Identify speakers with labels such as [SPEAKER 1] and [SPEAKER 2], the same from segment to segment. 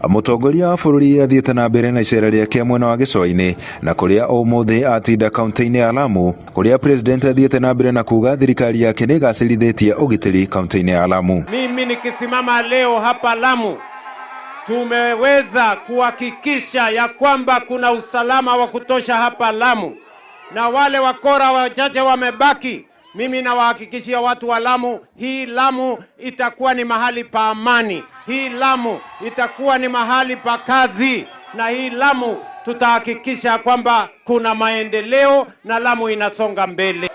[SPEAKER 1] Mutongoria wa bururi athiĩte na mbere na icera rĩake mwena wa gĩcũa-inĩ na kũrĩa ũmũthĩ atinda kaunti-inĩ ya Lamu, kũrĩa president athiĩte na mbere na kuga thirikari yake nĩ ĩgacĩrithĩtie ũgitĩri kaunti-inĩ ya Lamu.
[SPEAKER 2] Mimi nikisimama leo hapa Lamu, tumeweza kuhakikisha ya kwamba kuna usalama wa kutosha hapa Lamu, na wale wakora wachache wamebaki. Mimi nawahakikishia watu wa Lamu, hii Lamu itakuwa ni mahali pa amani. Hii Lamu itakuwa ni mahali pa kazi, na hii Lamu tutahakikisha kwamba kuna maendeleo na Lamu inasonga mbele.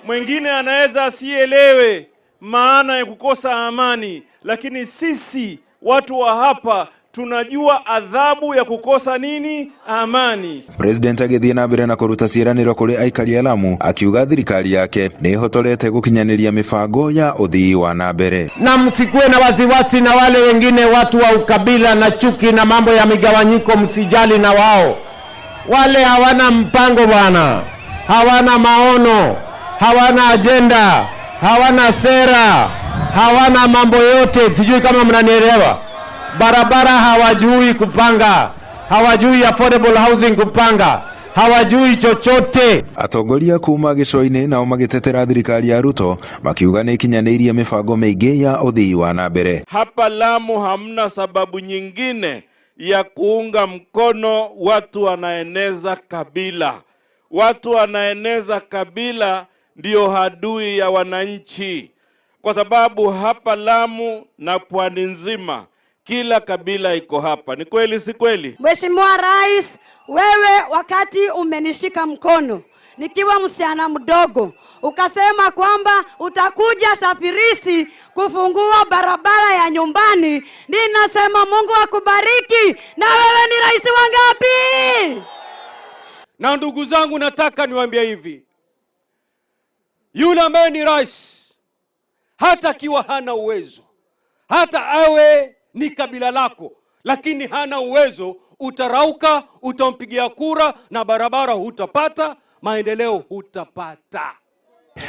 [SPEAKER 3] Mwingine anaweza asielewe maana ya kukosa amani, lakini sisi watu wa hapa tunajua adhabu ya kukosa nini? Amani.
[SPEAKER 1] President agĩthiĩ na mbere na kũruta ciĩranĩro kũrĩ aikari a Lamu, akiuga thirikari yake nĩ ĩhotorete gũkinyanĩria mĩbango ya ũthii wa na mbere.
[SPEAKER 2] Na msikuwe na wasiwasi na wale wengine watu wa ukabila na chuki na mambo ya migawanyiko, msijali na wao. Wale hawana mpango bwana, hawana maono, hawana agenda, hawana sera, hawana mambo yote. Sijui kama mnanielewa. Barabara hawajui kupanga, hawajui affordable housing kupanga, hawajui chochote.
[SPEAKER 1] Atongoria kuma gĩcũa-inĩ nao magĩtetera thirikari ya Ruto, makiuga nĩ ikinyanĩirie mĩbango mĩingĩ ya ũthii wa na mbere.
[SPEAKER 3] Hapa Lamu hamna sababu nyingine ya kuunga mkono watu wanaeneza kabila. Watu wanaeneza kabila ndio adui ya wananchi, kwa sababu hapa Lamu na pwani nzima kila kabila iko hapa. Ni kweli si kweli?
[SPEAKER 4] Mheshimiwa Rais, wewe wakati umenishika mkono nikiwa msichana mdogo, ukasema kwamba utakuja safirisi kufungua barabara ya nyumbani. Ninasema Mungu akubariki. Na wewe ni rais wangapi?
[SPEAKER 5] Na ndugu zangu, nataka niwaambie hivi, yule ambaye ni rais, hata akiwa hana uwezo, hata awe ni kabila lako, lakini hana uwezo, utarauka, utampigia kura na barabara hutapata, maendeleo hutapata.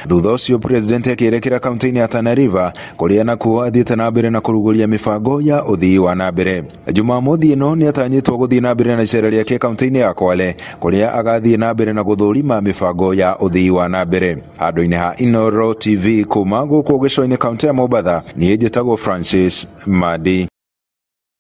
[SPEAKER 1] Thutha ũcio president akĩerekera kaunti-inĩ ya Tana River, kũrĩa nakuo athiĩte na mbere na kũrugũria mĩbango ya ũthii wa na mbere. Jumamothi ĩno nĩ atanyĩtwo gũthiĩ na mbere na icera rĩake kaunti-inĩ ya Kwale, kũrĩa agathiĩ na mbere na gũthũrima mĩbango ya ũthii wa na mbere. Handũ-inĩ ha Inooro TV kuma gũkũ gĩcũa-inĩ kaunti ya Mombasa, niĩ njĩtagwo Francis Madi.